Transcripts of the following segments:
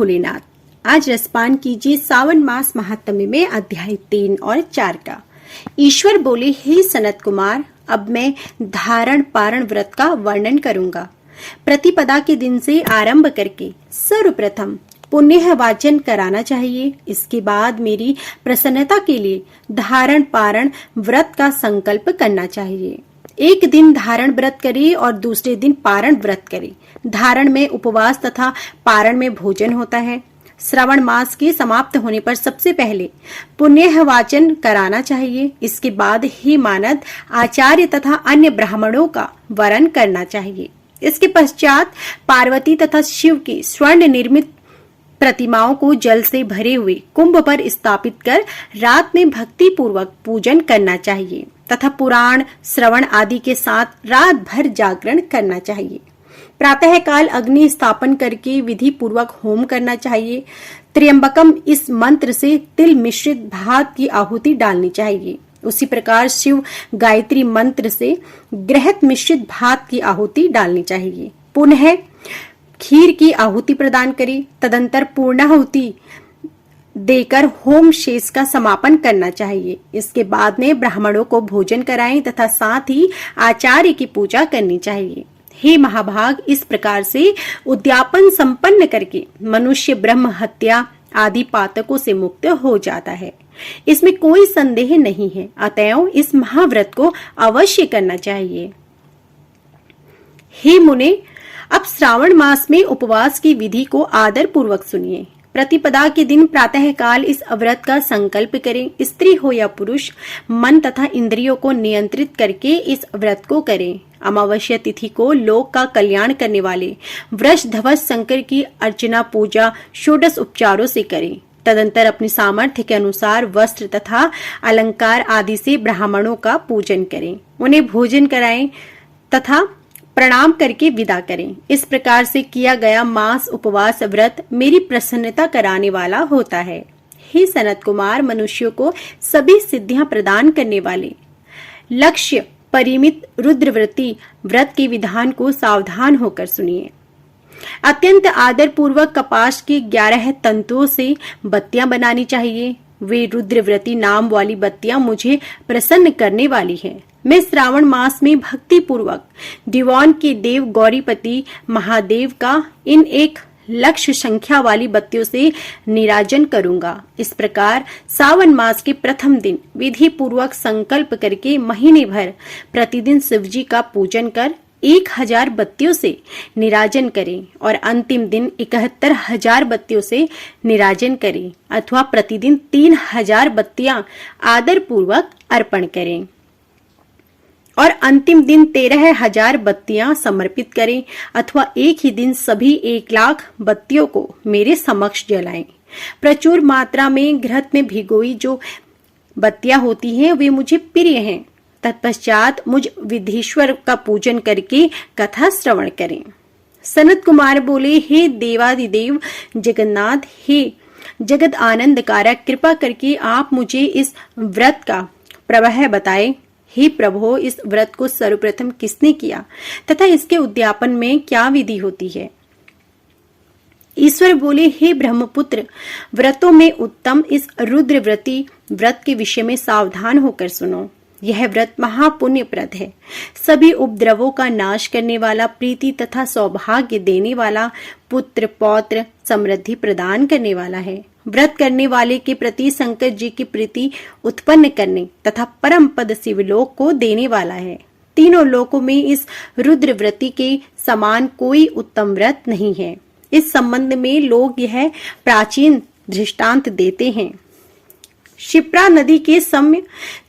भोलेनाथ। आज रसपान कीजिए सावन मास महात्म्य में अध्याय 3 और 4 का। ईश्वर बोले, हे सनत कुमार, अब मैं धारण पारण व्रत का वर्णन करूंगा। प्रतिपदा के दिन से आरंभ करके सर्वप्रथम पुण्य वाचन कराना चाहिए। इसके बाद मेरी प्रसन्नता के लिए धारण पारण व्रत का संकल्प करना चाहिए। एक दिन धारण व्रत करे और दूसरे दिन पारण व्रत करे। धारण में उपवास तथा पारण में भोजन होता है। श्रावण मास के समाप्त होने पर सबसे पहले पुण्य वाचन कराना चाहिए। इसके बाद ही मानद आचार्य तथा अन्य ब्राह्मणों का वरण करना चाहिए। इसके पश्चात पार्वती तथा शिव की स्वर्ण निर्मित प्रतिमाओं को जल से भरे हुए कुंभ पर स्थापित कर रात में भक्ति पूर्वक पूजन करना चाहिए तथा पुराण श्रवण आदि के साथ रात भर जागरण करना चाहिए। प्रातः काल अग्नि स्थापन करके विधि पूर्वक होम करना चाहिए। त्र्यंबकम इस मंत्र से तिल मिश्रित भात की आहुति डालनी चाहिए। उसी प्रकार शिव गायत्री मंत्र से गृहत मिश्रित भात की आहुति डालनी चाहिए। पुनः खीर की आहुति प्रदान करें। तदंतर पूर्णाहुति देकर होम शेष का समापन करना चाहिए। इसके बाद में ब्राह्मणों को भोजन कराएं तथा साथ ही आचार्य की पूजा करनी चाहिए। हे महाभाग, इस प्रकार से उद्यापन संपन्न करके मनुष्य ब्रह्म हत्या आदि पातकों से मुक्त हो जाता है। इसमें कोई संदेह नहीं है। अतएव इस महाव्रत को अवश्य करना चाहिए। हे मुने, अब श्रावण मास में उपवास की विधि को आदर पूर्वक सुनिए। प्रतिपदा के दिन प्रातः काल इस व्रत का संकल्प करें। स्त्री हो या पुरुष, मन तथा इंद्रियों को नियंत्रित करके इस व्रत को करें। अमावस्या तिथि को लोक का कल्याण करने वाले वृष ध्वज शंकर की अर्चना पूजा षोडश उपचारों से करें। तदंतर अपनी सामर्थ्य के अनुसार वस्त्र तथा अलंकार आदि से ब्राह्मणों का पूजन करें। उन्हें भोजन कराएं तथा प्रणाम करके विदा करें। इस प्रकार से किया गया मास उपवास व्रत मेरी प्रसन्नता कराने वाला होता है। हे सनत कुमार, मनुष्यों को सभी सिद्धियां प्रदान करने वाले लक्ष्य परिमित रुद्रव्रती व्रत के विधान को सावधान होकर सुनिए। अत्यंत आदर पूर्वक कपास के 11 तंतुओं से बत्तियां बनानी चाहिए। वे रुद्रव्रती नाम वाली बत्तियां मुझे प्रसन्न करने वाली हैं। मैं श्रावण मास में भक्ति पूर्वक दीवान के देव गौरीपति महादेव का इन 1 लक्ष संख्या वाली बत्तियों से निराजन करूंगा। इस प्रकार सावन मास के प्रथम दिन विधि पूर्वक संकल्प करके महीने भर प्रतिदिन शिवजी का पूजन कर 1000 बत्तियों से निराजन करें और अंतिम दिन 71000 बत्तियों से निराजन करें अथवा प्रतिदिन 3000 बत्तियां आदर पूर्वक अर्पण करें और अंतिम दिन 13000 बत्तियां समर्पित करें अथवा एक ही दिन सभी 1 लाख बत्तियों को मेरे समक्ष जलाएं। प्रचुर मात्रा में घृत में भिगोई जो बत्तियां होती हैं वे मुझे प्रिय हैं। तत्पश्चात मुझ विधीश्वर का पूजन करके कथा श्रवण करें। सनत कुमार बोले, हे देवादिदेव जगन्नाथ, हे जगत आनंद कारक, कृपा करके आप मुझे इस व्रत का प्रवाह बताएं। हे प्रभो, इस व्रत को सर्वप्रथम किसने किया तथा इसके उद्यापन में क्या विधि होती है? ईश्वर बोले, हे ब्रह्मपुत्र, व्रतों में उत्तम इस रुद्रव्रती व्रत के विषय में सावधान होकर सुनो। यह व्रत महापुण्यप्रद है। सभी उपद्रवों का नाश करने वाला, प्रीति तथा सौभाग्य देने वाला, पुत्र पौत्र समृद्धि प्रदान करने वाला है। व्रत करने वाले के प्रति शंकर जी की प्रीति उत्पन्न करने तथा परम पद शिवलोक को देने वाला है। तीनों लोकों में इस रुद्रव्रती के समान कोई उत्तम व्रत नहीं है। इस संबंध में लोग यह प्राचीन दृष्टांत देते हैं। शिप्रा नदी के सौम्य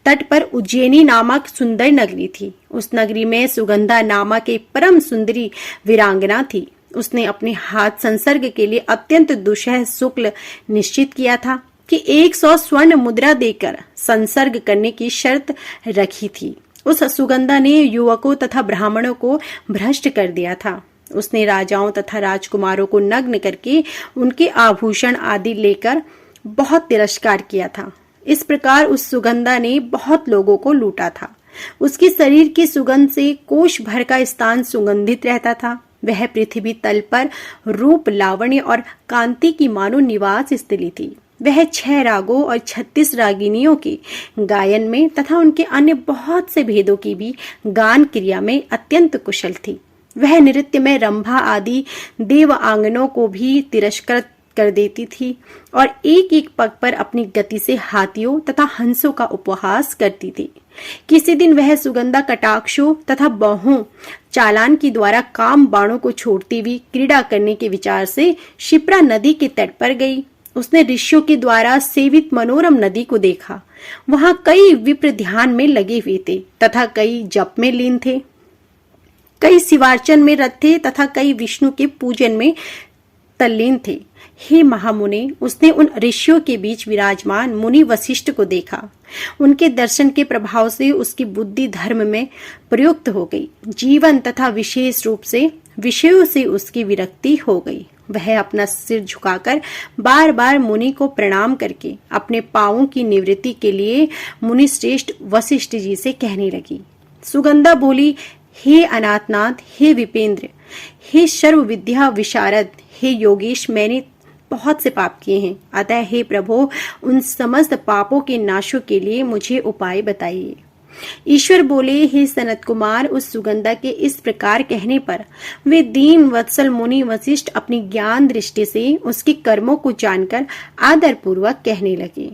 तट पर उज्जैनी नामक सुंदर नगरी थी। उस नगरी में सुगंधा नामक एक परम सुंदरी वीरांगना थी। उसने अपने हाथ संसर्ग के लिए अत्यंत दुष्ह शुक्ल निश्चित किया था कि 100 स्वर्ण मुद्रा देकर संसर्ग करने की शर्त रखी थी। उस सुगंधा ने युवकों तथा ब्राह्मणों को भ्रष्ट कर दिया था। उसने राजाओं तथा राजकुमारों को नग्न करके उनके आभूषण आदि लेकर बहुत तिरस्कार किया था। इस प्रकार उस सुगंधा ने बहुत लोगों को लूटा था। उसके शरीर की सुगंध से कोष भर का स्थान सुगंधित रहता था। वह पृथ्वी तल पर रूप, लावण्य और कांति की मानो निवास स्थली थी। वह 6 रागों और 36 रागिनियों के गायन में तथा उनके अन्य बहुत से भेदों की भी गान क्रिया में अत्यंत कुशल थी। वह नृत्य में रंभा आदि देवांगनों को भी तिरस्कृत कर देती थी और एक एक पग पर अपनी गति से हाथियों तथा हंसों का उपहास करती थी। किसी दिन वह सुगंधा कटाक्षों तथा बाहों चालान की द्वारा काम बाणों को छोड़ती हुई क्रीड़ा करने के विचार से शिप्रा नदी के तट पर गई। उसने ऋषियों के द्वारा सेवित मनोरम नदी को देखा। वहां कई विप्र ध्यान में लगे हुए थे तथा कई जप में लीन थे, कई शिवार्चन में रत थे तथा कई विष्णु के पूजन में तल्लीन थे। हे महामुने, उसने उन ऋषियों के बीच विराजमान मुनि वशिष्ठ को देखा। उनके दर्शन के प्रभाव से उसकी बुद्धि धर्म में प्रयुक्त हो गई। जीवन तथा विशेष रूप से विषयों से उसकी विरक्ति हो गई। वह अपना सिर झुकाकर बार बार मुनि को प्रणाम करके अपने पांवों की निवृत्ति के लिए मुनि श्रेष्ठ वशिष्ठ जी से कहने लगी। सुगंधा बोली, हे अनाथनाथ, हे विपेंद्र, हे सर्व विद्या विशारद, हे योगेश, मैंने बहुत से पाप किए हैं। अतः हे प्रभु, उन समस्त पापों के नाशों के लिए मुझे उपाय बताइए। ईश्वर बोले, हे सनत कुमार, उस सुगंधा के इस प्रकार कहने पर वे दीन वत्सल मुनि वशिष्ठ अपनी ज्ञान दृष्टि से उसके कर्मों को जानकर आदर पूर्वक कहने लगे।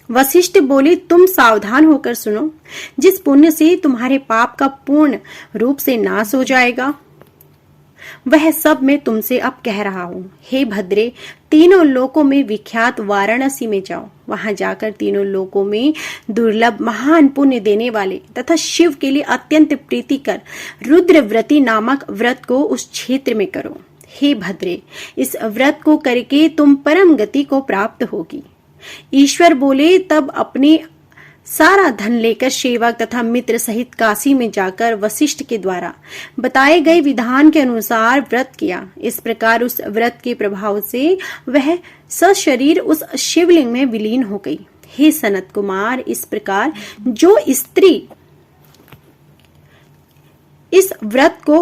वशिष्ठ बोले, तुम सावधान होकर सुनो। जिस पुण्य से तुम्हारे पाप का पूर्ण रूप से नाश हो जाएगा, वह सब मैं तुमसे अब कह रहा हूँ। हे भद्रे, तीनों लोकों में विख्यात वाराणसी में जाओ। वहां जाकर तीनों लोकों में दुर्लभ महान पुण्य देने वाले तथा शिव के लिए अत्यंत प्रीतिकर रुद्रव्रती नामक व्रत को उस क्षेत्र में करो। हे भद्रे, इस व्रत को करके तुम परम गति को प्राप्त होगी। ईश्वर बोले, तब अपने सारा धन लेकर सेवक तथा मित्र सहित काशी में जाकर वशिष्ठ के द्वारा बताए गए विधान के अनुसार व्रत किया। इस प्रकार उस व्रत के प्रभाव से वह सशरीर उस शिवलिंग में विलीन हो गई। हे सनत कुमार, इस प्रकार जो स्त्री इस व्रत को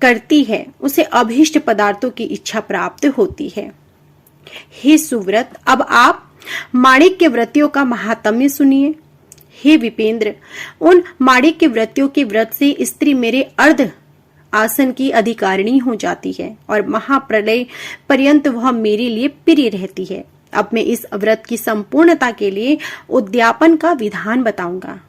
करती है उसे अभीष्ट पदार्थों की इच्छा प्राप्त होती है। हे सुव्रत, अब आप माणिक्य व्रतियों का महात्म्य सुनिए। हे विपेंद्र, उन माणिक्य व्रतियों के व्रत से स्त्री मेरे अर्ध आसन की अधिकारिणी हो जाती है और महाप्रलय पर्यंत वह मेरे लिए प्रिय रहती है। अब मैं इस व्रत की संपूर्णता के लिए उद्यापन का विधान बताऊंगा।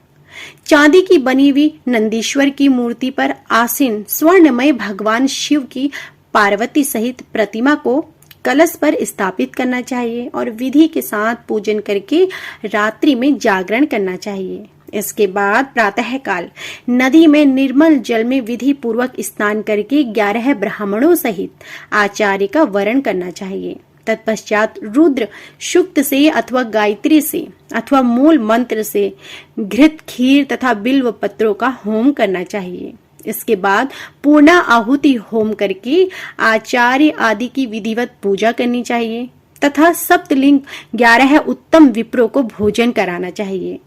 चांदी की बनी हुई नंदीश्वर की मूर्ति पर आसीन स्वर्णमय भगवान शिव की पार्वती सहित प्रतिमा को कलश पर स्थापित करना चाहिए और विधि के साथ पूजन करके रात्रि में जागरण करना चाहिए। इसके बाद प्रातः काल नदी में निर्मल जल में विधि पूर्वक स्नान करके 11 ब्राह्मणों सहित आचार्य का वरण करना चाहिए। तत्पश्चात रुद्र सूक्त से अथवा गायत्री से अथवा मूल मंत्र से घृत, खीर तथा बिल्व पत्रों का होम करना चाहिए। इसके बाद पूर्णा आहुति होम करके आचार्य आदि की विधिवत पूजा करनी चाहिए तथा सप्तलिंग 11 उत्तम विप्रों को भोजन कराना चाहिए।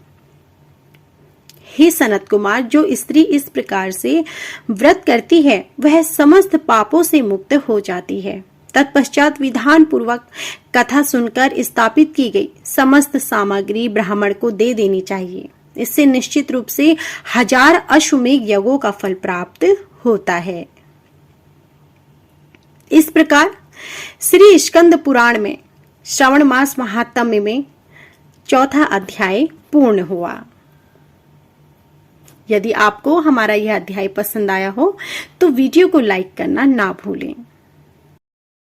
हे सनत कुमार, जो स्त्री इस प्रकार से व्रत करती है वह समस्त पापों से मुक्त हो जाती है। तत्पश्चात विधान पूर्वक कथा सुनकर स्थापित की गई समस्त सामग्री ब्राह्मण को दे देनी चाहिए। इससे निश्चित रूप से 1000 अश्वमेध यज्ञों का फल प्राप्त होता है। इस प्रकार श्री स्कंद पुराण में श्रवण मास महात्म्य में 4था अध्याय पूर्ण हुआ। यदि आपको हमारा यह अध्याय पसंद आया हो तो वीडियो को लाइक करना ना भूलें।